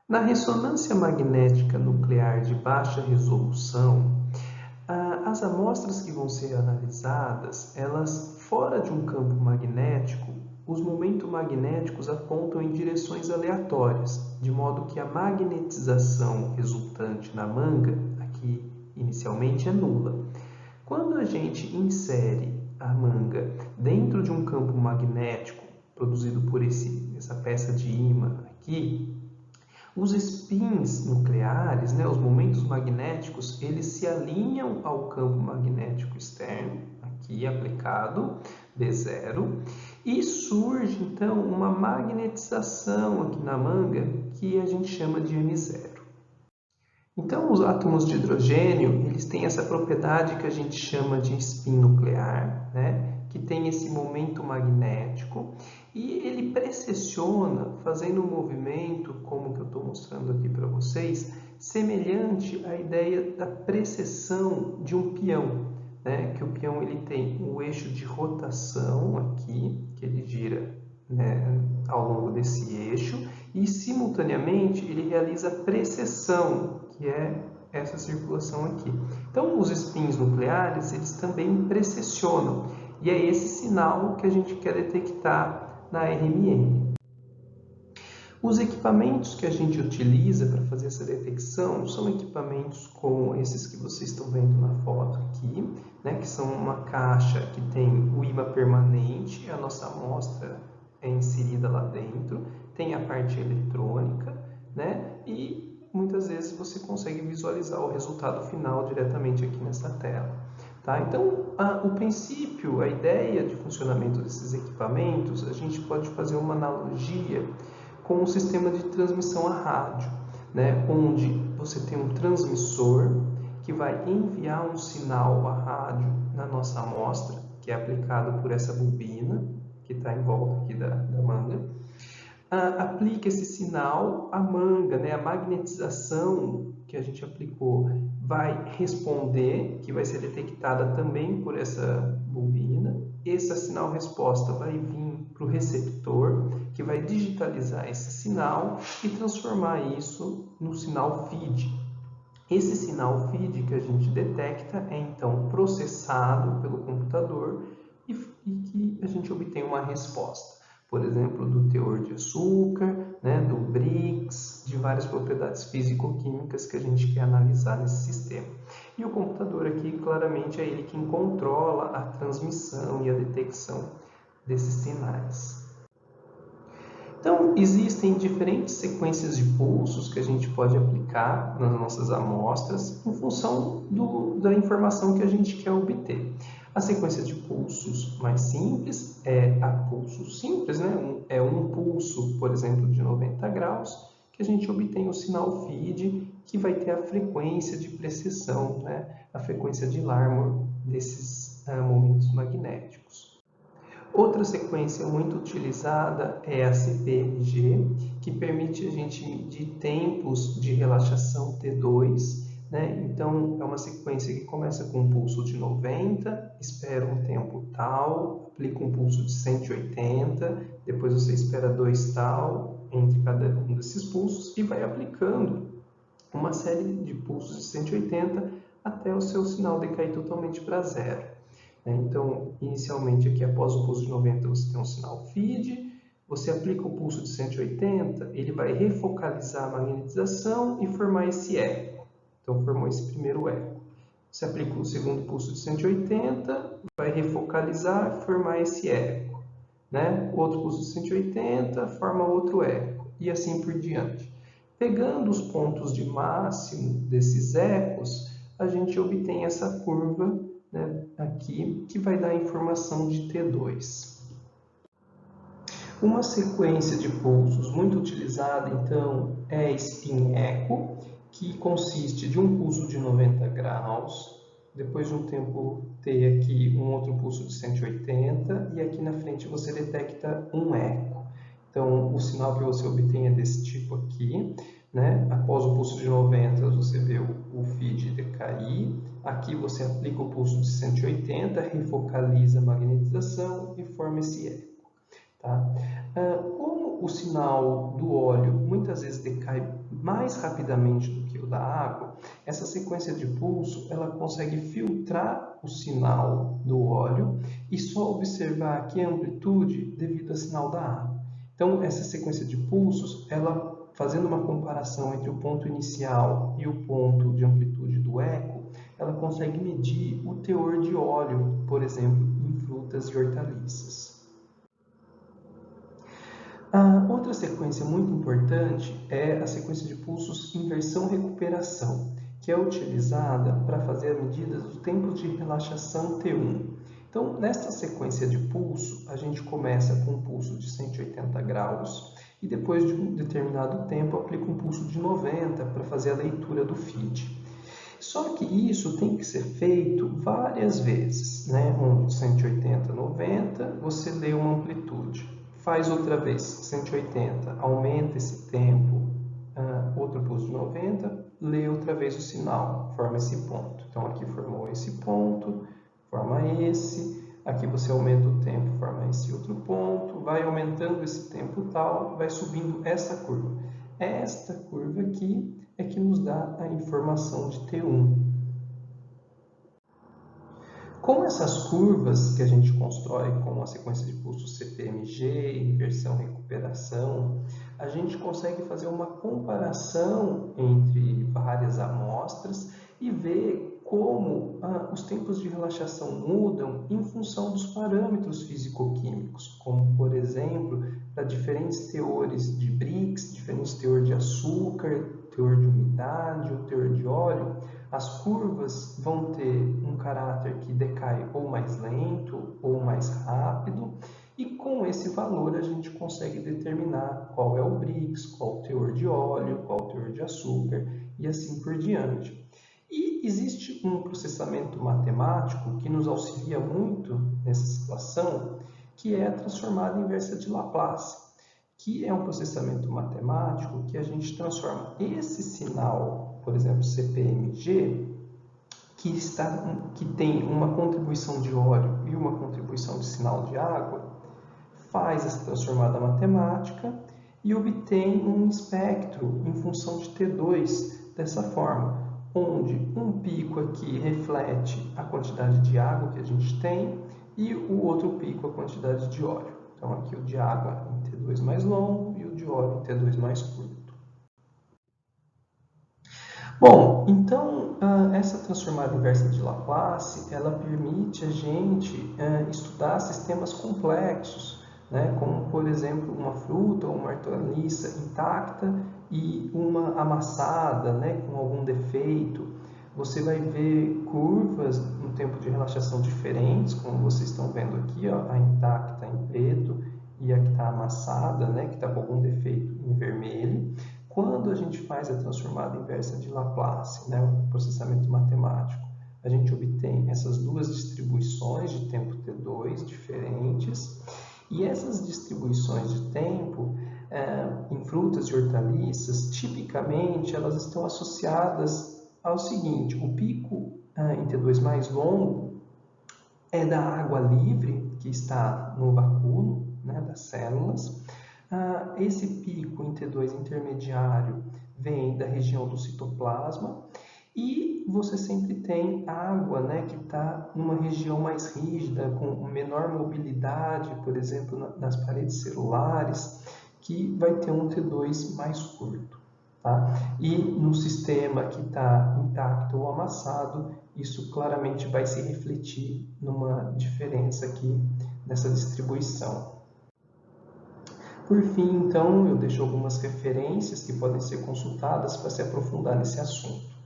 Na ressonância magnética nuclear de baixa resolução, as amostras que vão ser analisadas, elas fora de um campo magnético, os momentos magnéticos apontam em direções aleatórias, de modo que a magnetização resultante na manga, aqui inicialmente, é nula. Quando a gente insere a manga dentro de um campo magnético produzido por essa peça de ímã aqui, os spins nucleares, os momentos magnéticos, eles se alinham ao campo magnético externo, aqui aplicado, B0, e surge então uma magnetização aqui na manga que a gente chama de M0. Então, os átomos de hidrogênio, eles têm essa propriedade que a gente chama de spin nuclear, que tem esse momento magnético, e ele precessiona, fazendo um movimento, como que eu estou mostrando aqui para vocês, semelhante à ideia da precessão de um peão, que o peão ele tem o eixo de rotação aqui, que ele gira ao longo desse eixo, e simultaneamente ele realiza precessão, que é essa circulação aqui. Então, os spins nucleares, eles também precessionam, e é esse sinal que a gente quer detectar na RMN. Os equipamentos que a gente utiliza para fazer essa detecção são equipamentos como esses que vocês estão vendo na foto aqui, que são uma caixa que tem o ímã permanente, a nossa amostra é inserida lá dentro, tem a parte eletrônica, e muitas vezes você consegue visualizar o resultado final diretamente aqui nessa tela. Tá? Então, o princípio, a ideia de funcionamento desses equipamentos, a gente pode fazer uma analogia com um sistema de transmissão a rádio, onde você tem um transmissor que vai enviar um sinal a rádio na nossa amostra, que é aplicado por essa bobina, que está em volta aqui da manga. Aplica esse sinal à manga, a magnetização que a gente aplicou vai responder, que vai ser detectada também por essa bobina. Esse sinal-resposta vai vir para o receptor, que vai digitalizar esse sinal e transformar isso no sinal feed. Esse sinal feed que a gente detecta é então processado pelo computador e que a gente obtém uma resposta. Por exemplo, do teor de açúcar, do Brix, de várias propriedades físico-químicas que a gente quer analisar nesse sistema. E o computador aqui, claramente, é ele quem controla a transmissão e a detecção desses sinais. Então, existem diferentes sequências de pulsos que a gente pode aplicar nas nossas amostras em função da informação que a gente quer obter. A sequência de pulsos mais simples é a pulso simples, é um pulso, por exemplo, de 90 graus, que a gente obtém o sinal feed, que vai ter a frequência de precessão, a frequência de Larmor desses momentos magnéticos. Outra sequência muito utilizada é a CPRG, que permite a gente medir tempos de relaxação T2. Então, é uma sequência que começa com um pulso de 90, espera um tempo tal, aplica um pulso de 180, depois você espera 2 tal entre cada um desses pulsos e vai aplicando uma série de pulsos de 180 até o seu sinal decair totalmente para zero. Então, inicialmente aqui após o pulso de 90 você tem um sinal feed, você aplica o pulso de 180, ele vai refocalizar a magnetização e formar esse eco. Então, formou esse primeiro eco. Você aplica o segundo pulso de 180, vai refocalizar e formar esse eco. Outro pulso de 180, forma outro eco, e assim por diante. Pegando os pontos de máximo desses ecos, a gente obtém essa curva aqui, que vai dar a informação de T2. Uma sequência de pulsos muito utilizada, então, é spin echo, que consiste de um pulso de 90 graus, depois de um tempo ter aqui um outro pulso de 180, e aqui na frente você detecta um eco. Então, o sinal que você obtém é desse tipo aqui. Após o pulso de 90, você vê o feed decair. Aqui você aplica o pulso de 180, refocaliza a magnetização e forma esse eco. Tá? Como o sinal do óleo muitas vezes decai rapidamente do que o da água, essa sequência de pulso ela consegue filtrar o sinal do óleo e só observar aqui a amplitude devido ao sinal da água. Então, essa sequência de pulsos, ela fazendo uma comparação entre o ponto inicial e o ponto de amplitude do eco, ela consegue medir o teor de óleo, por exemplo, em frutas e hortaliças. A outra sequência muito importante é a sequência de pulsos inversão-recuperação, que é utilizada para fazer a medida do tempo de relaxação T1. Então, nesta sequência de pulso, a gente começa com um pulso de 180 graus e depois de um determinado tempo aplica um pulso de 90 para fazer a leitura do feed. Só que isso tem que ser feito várias vezes, né? Onde 180, 90, você lê uma amplitude. Faz outra vez 180, aumenta esse tempo, outro pulso de 90, lê outra vez o sinal, forma esse ponto. Então aqui formou esse ponto, forma esse, aqui você aumenta o tempo, forma esse outro ponto, vai aumentando esse tempo tal, vai subindo essa curva. Esta curva aqui é que nos dá a informação de T1. Com essas curvas que a gente constrói com a sequência de pulsos CPMG, inversão-recuperação, a gente consegue fazer uma comparação entre várias amostras e ver como os tempos de relaxação mudam em função dos parâmetros físico-químicos, como, por exemplo, para diferentes teores de Brix, diferentes teor de açúcar, teor de umidade ou teor de óleo, as curvas vão ter um caráter que decai ou mais lento ou mais rápido, e com esse valor a gente consegue determinar qual é o Brix, qual o teor de óleo, qual o teor de açúcar e assim por diante. E existe um processamento matemático que nos auxilia muito nessa situação, que é a transformada inversa de Laplace, que é um processamento matemático que a gente transforma esse sinal, por exemplo, CPMG, que tem uma contribuição de óleo e uma contribuição de sinal de água, faz essa transformada matemática e obtém um espectro em função de T2 dessa forma, onde um pico aqui reflete a quantidade de água que a gente tem e o outro pico a quantidade de óleo. Então aqui o de água em T2 mais longo e o de óleo em T2 mais curto. Bom, então essa transformada inversa de Laplace, ela permite a gente estudar sistemas complexos, né? Como, por exemplo, uma fruta ou uma hortaliça intacta e uma amassada, né? Com algum defeito. Você vai ver curvas no tempo de relaxação diferentes, como vocês estão vendo aqui, ó, a intacta em preto e a que está amassada, né? Que está com algum defeito em vermelho. Quando a gente faz a transformada inversa de Laplace, né, o processamento matemático, a gente obtém essas duas distribuições de tempo T2 diferentes, e essas distribuições de tempo em frutas e hortaliças, tipicamente elas estão associadas ao seguinte: o pico em T2 mais longo é da água livre que está no vacúolo, né, das células. Esse pico em T2 intermediário vem da região do citoplasma e você sempre tem água, né, que está numa região mais rígida, com menor mobilidade, por exemplo, nas paredes celulares, que vai ter um T2 mais curto. Tá? E no sistema que está intacto ou amassado, isso claramente vai se refletir numa diferença aqui nessa distribuição. Por fim, então, eu deixo algumas referências que podem ser consultadas para se aprofundar nesse assunto.